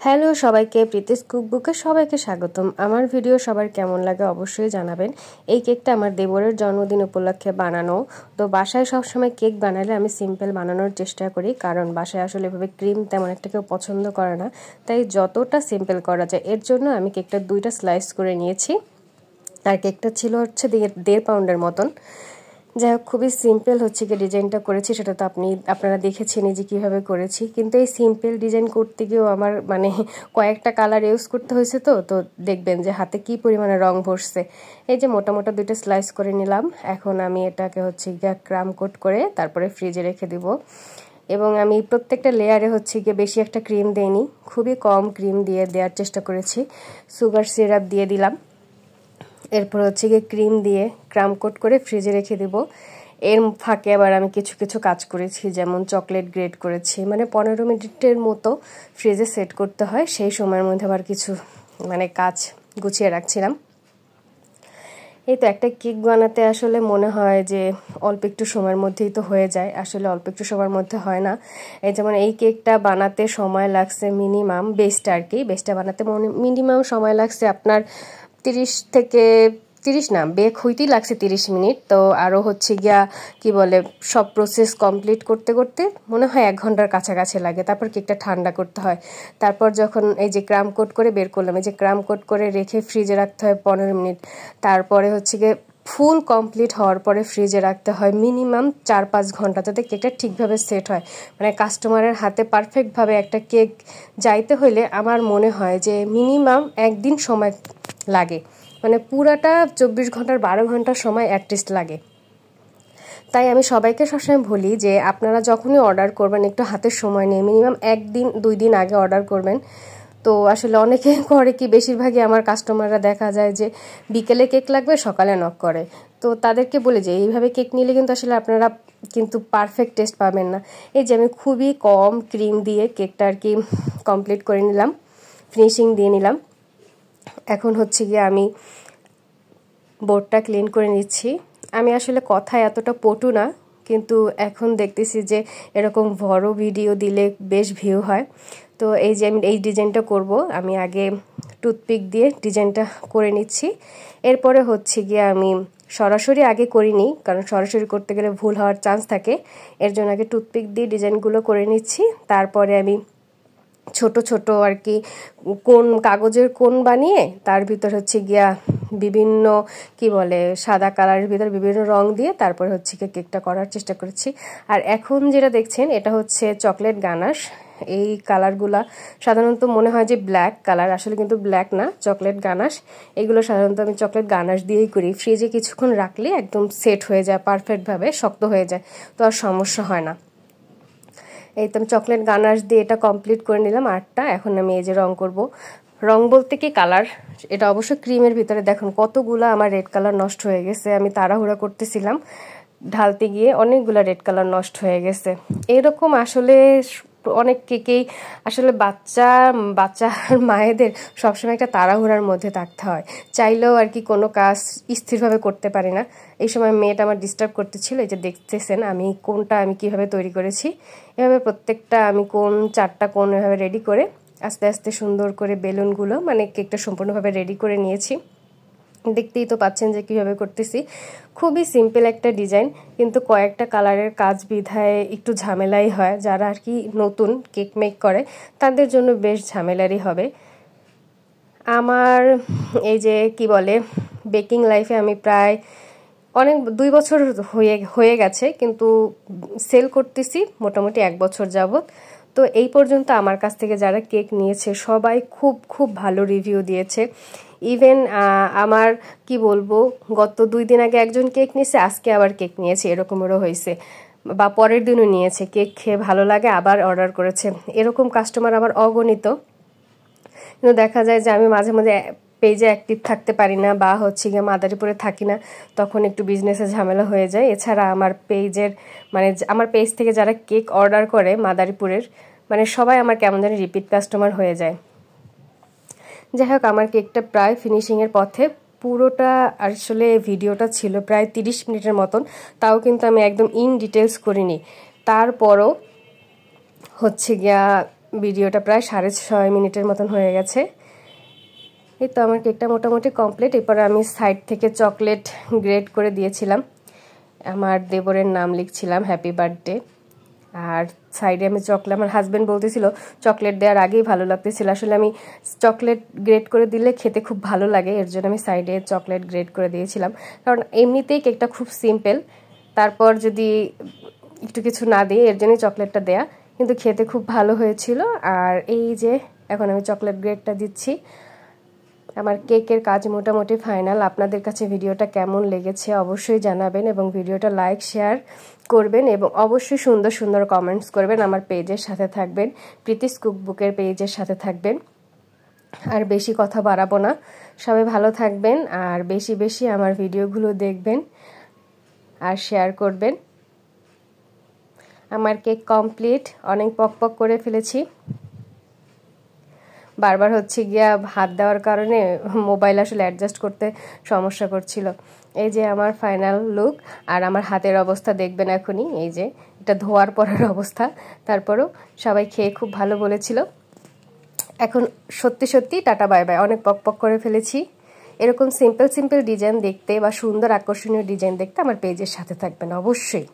Hello সবাইকে, প্রীতিস কুকবুকে সবাইকে স্বাগতম। আমার ভিডিও সবার কেমন লাগে অবশ্যই জানাবেন। এই কেকটা আমার দেবরের জন্মদিন উপলক্ষে বানানো। তো বাসায় সবসময় কেক বানালে আমি সিম্পল বানানোর চেষ্টা করি, কারণ বাসায় আসলে এভাবে ক্রিম তেমন একটা কেউ পছন্দ করে না, তাই যতটা সিম্পল করা যায় এর জন্য আমি কেকটা 2টা স্লাইস করে নিয়েছি। আর কেকটা ছিল হচ্ছে 1.5 পাউন্ডের মতন। যাই হোক, খুবই সিম্পল হচ্ছে কি ডিজাইনটা করেছি, সেটা তো আপনারা দেখেছেন যে কীভাবে করেছি। কিন্তু এই সিম্পল ডিজাইন করতে গিয়েও আমার কয়েকটা কালার ইউজ করতে হয়েছে। তো দেখবেন যে হাতে কি পরিমাণে রং ভরছে। এই যে মোটা 2টা স্লাইস করে নিলাম। এখন আমি এটাকে হচ্ছে গিয়ে ক্রাম কোট করে তারপরে ফ্রিজে রেখে দিব। এবং আমি প্রত্যেকটা লেয়ারে হচ্ছে গিয়ে বেশি একটা ক্রিম দেইনি, খুবই কম ক্রিম দিয়ে দেওয়ার চেষ্টা করেছি। সুগার সিরাপ দিয়ে দিলাম, এরপর হচ্ছে গিয়ে ক্রিম দিয়ে ক্রাম কোট করে ফ্রিজে রেখে দেব। এর ফাঁকে আবার আমি কিছু কাজ করেছি, যেমন চকলেট গ্রেট করেছি। 15 মিনিটের মতো ফ্রিজে সেট করতে হয়, সেই সময়ের মধ্যে আবার কিছু কাজ গুছিয়ে রাখছিলাম। এই তো একটা কেক বানাতে আসলে মনে হয় যে অল্প একটু সময়ের মধ্যেই তো হয়ে যায়, আসলে অল্প একটু সময়ের মধ্যে হয় না। যেমন এই কেকটা বানাতে সময় লাগছে মিনিমাম, বেসটা বানাতে মিনিমাম সময় লাগছে আপনার 30 থেকে 30 না, বেক হইতেই লাগছে 30 মিনিট। তো আরও হচ্ছে গিয়া কি বলে সব প্রসেস কমপ্লিট করতে করতে মনে হয় 1 ঘন্টার কাছাকাছি লাগে। তারপর কেকটা ঠান্ডা করতে হয়, তারপর যখন এই যে ক্রাম কোট করে বের করলাম, এই যে ক্রাম কোট করে রেখে ফ্রিজে রাখতে হয় 15 মিনিট। তারপরে হচ্ছে গিয়ে ফুল কমপ্লিট হওয়ার পরে ফ্রিজে রাখতে হয় মিনিমাম 4-5 ঘন্টা, যাতে কেকটা ঠিকভাবে সেট হয়। কাস্টমারের হাতে পারফেক্টভাবে একটা কেক যাইতে হইলে আমার মনে হয় যে মিনিমাম 1 দিন সময় লাগে, পুরাটা 24 ঘন্টার 12 ঘন্টার সময় অ্যাটলিস্ট লাগে। তাই আমি সবাইকে সবসময় বলি যে আপনারা যখনই অর্ডার করবেন একটু হাতের সময় নিয়ে মিনিমাম 1 দিন 2 দিন আগে অর্ডার করবেন। তো আসলে অনেকে করে কি, বেশিরভাগই আমার কাস্টমাররা দেখা যায় যে বিকেলে কেক লাগবে সকালে নক করে। তো তাদেরকে বলে যে এইভাবে কেক নিলে কিন্তু আসলে আপনারা কিন্তু পারফেক্ট টেস্ট পাবেন না। এই যে আমি খুবই কম ক্রিম দিয়ে কেকটা আর কি কমপ্লিট করে নিলাম, ফিনিশিং দিয়ে নিলাম। এখন হচ্ছে গিয়ে আমি বোর্ডটা ক্লিন করে নিচ্ছি। আমি আসলে কথায় এতটা পটু না, কিন্তু এখন দেখতেছি যে এরকম বড় ভিডিও দিলে বেশ ভিউ হয়। তো এই যে আমি এই ডিজাইনটা করব, আমি আগে টুথপিক দিয়ে ডিজাইনটা করে নিচ্ছি। এরপরে হচ্ছে গিয়ে আমি সরাসরি আগে করিনি, কারণ সরাসরি করতে গেলে ভুল হওয়ার চান্স থাকে। এর জন্য আগে টুথপিক দিয়ে ডিজাইনগুলো করে নিচ্ছি। তারপরে আমি ছোট ছোট আর কি কাগজের কোণ বানিয়ে তার ভিতর হচ্ছে গিয়া বিভিন্ন কি বলে সাদা কালারের ভিতর বিভিন্ন রং দিয়ে তারপরে হচ্ছে গিয়ে কেকটা করার চেষ্টা করেছি। আর এখন যেটা দেখছেন এটা হচ্ছে চকলেট গানাশ। এই কালারগুলা সাধারণত মনে হয় যে ব্ল্যাক কালার, আসলে কিন্তু ব্ল্যাক না, চকলেট গানাশ। এগুলো সাধারণত আমি চকলেট গানাশ দিয়েই করি। ফ্রিজে কিছুক্ষণ রাখলে একদম সেট হয়ে যায়, পারফেক্টভাবে শক্ত হয়ে যায়, তো আর সমস্যা হয় না। এই তো আমি চকলেট গানাশ দিয়ে এটা কমপ্লিট করে নিলাম আর্টটা। এখন আমি এই যে রং করব, রং বলতে কি কালার, এটা অবশ্য ক্রিমের ভিতরে। দেখুন কতগুলা আমার রেড কালার নষ্ট হয়ে গেছে, আমি তাড়াহুড়া করতেছিলাম ঢালতে গিয়ে অনেকগুলা রেড কালার নষ্ট হয়ে গেছে। এরকম আসলে অনেক কেকেই আসলে বাচ্চার মায়েদের সবসময় একটা তাড়াহুড়ার মধ্যে থাকতে হয়, চাইলেও আর কি কোনো কাজ স্থিরভাবে করতে পারি না। এই সময় মেয়েটা আমার ডিস্টার্ব করতেছিল। এই যে দেখতেছেন আমি কিভাবে তৈরি করেছি। এভাবে প্রত্যেকটা আমি 4টা কোণ এভাবে রেডি করে আস্তে আস্তে সুন্দর করে বেলুনগুলো কেকটা সম্পূর্ণভাবে রেডি করে নিয়েছি। দেখতেই তো পাচ্ছেন যে কীভাবে করতেছি। খুবই সিম্পল একটা ডিজাইন, কিন্তু কয়েকটা কালারের কাজ বিধায় একটু ঝামেলাই হয়। যারা আর কি নতুন কেক মেক করে তাদের জন্য বেশ ঝামেলারই হবে। আমার এই যে কি বলে বেকিং লাইফে আমি প্রায় 2 বছর হয়ে গেছে, কিন্তু সেল করতেছি মোটামুটি 1 বছর যাবত। তো এই পর্যন্ত আমার কাছ থেকে যারা কেক নিয়েছে সবাই খুব ভালো রিভিউ দিয়েছে। ইভেন আমার কি বলবো, গত 2 দিন আগে একজন কেক নিয়েছে, আজকে আবার কেক নিয়েছে, এরকমও হয়েছে, বা পরের দিনও নিয়েছে, কেক খেয়ে ভালো লাগে আবার অর্ডার করেছে। এরকম কাস্টমার আমার অগণিত। কিন্তু দেখা যায় যে আমি মাঝে মাঝে পেজে অ্যাক্টিভ থাকতে পারি না, বা হচ্ছে গিয়ে মাদারীপুরে থাকি না, তখন একটু বিজনেসে ঝামেলা হয়ে যায়। এছাড়া আমার পেজের আমার পেজ থেকে যারা কেক অর্ডার করে মাদারীপুরের সবাই আমার কেমন জানি রিপিট কাস্টমার হয়ে যায়। যাই হোক, আমার কেকটা প্রায় ফিনিশিংয়ের পথে। পুরোটা আসলে ভিডিওটা ছিল প্রায় 30 মিনিটের মতন, তাও কিন্তু আমি একদম ইন ডিটেলস করিনি। তারপরও হচ্ছে গিয়া ভিডিওটা প্রায় 6.5 মিনিটের মতন হয়ে গেছে। এই তো আমার কেকটা মোটামুটি কমপ্লিট। এরপর আমি সাইড থেকে চকলেট গ্রেট করে দিয়েছিলাম, আমার দেবরের নাম লিখছিলাম হ্যাপি বার্থডে। আর সাইডে আমি চকলেট, আমার হাজব্যান্ড বলতেছিল চকলেট দেওয়ার আগেই ভালো লাগতেছিল, আসলে আমি চকলেট গ্রেট করে দিলে খেতে খুব ভালো লাগে, এর জন্য আমি সাইডে চকলেট গ্রেট করে দিয়েছিলাম। কারণ এমনিতেই কেকটা খুব সিম্পল, তারপর যদি একটু কিছু না দিই, এর জন্যই চকলেটটা দেয়া, কিন্তু খেতে খুব ভালো হয়েছিল। আর এই যে এখন আমি চকলেট গ্রেটটা দিচ্ছি। আমার কেকের কাজ মোটামুটি ফাইনাল। আপনাদের কাছে ভিডিওটা কেমন লেগেছে অবশ্যই জানাবেন, এবং ভিডিওটা লাইক শেয়ার করবেন, এবং অবশ্যই সুন্দর সুন্দর কমেন্টস করবেন। আমার পেজের সাথে থাকবেন, প্রীতিস কুকবুকের পেজের সাথে থাকবেন। আর বেশি কথা বাড়াবো না, সবাই ভালো থাকবেন, আর বেশি বেশি আমার ভিডিওগুলো দেখবেন আর শেয়ার করবেন। আমার কেক কমপ্লিট, অনেক পক করে ফেলেছি। বারবার হচ্ছে গিয়া হাত দেওয়ার কারণে মোবাইল আসলে অ্যাডজাস্ট করতে সমস্যা করছিল। এই যে আমার ফাইনাল লুক, আর আমার হাতের অবস্থা দেখবেন এখনই, এই যে এটা ধোয়ার পরের অবস্থা। তারপরও সবাই খেয়ে খুব ভালো বলেছিল। এখন সত্যি সত্যি টাটা বাই বাই, অনেক পক করে ফেলেছি। এরকম সিম্পল ডিজাইন দেখতে বা সুন্দর আকর্ষণীয় ডিজাইন দেখতে আমার পেজের সাথে থাকবেন অবশ্যই।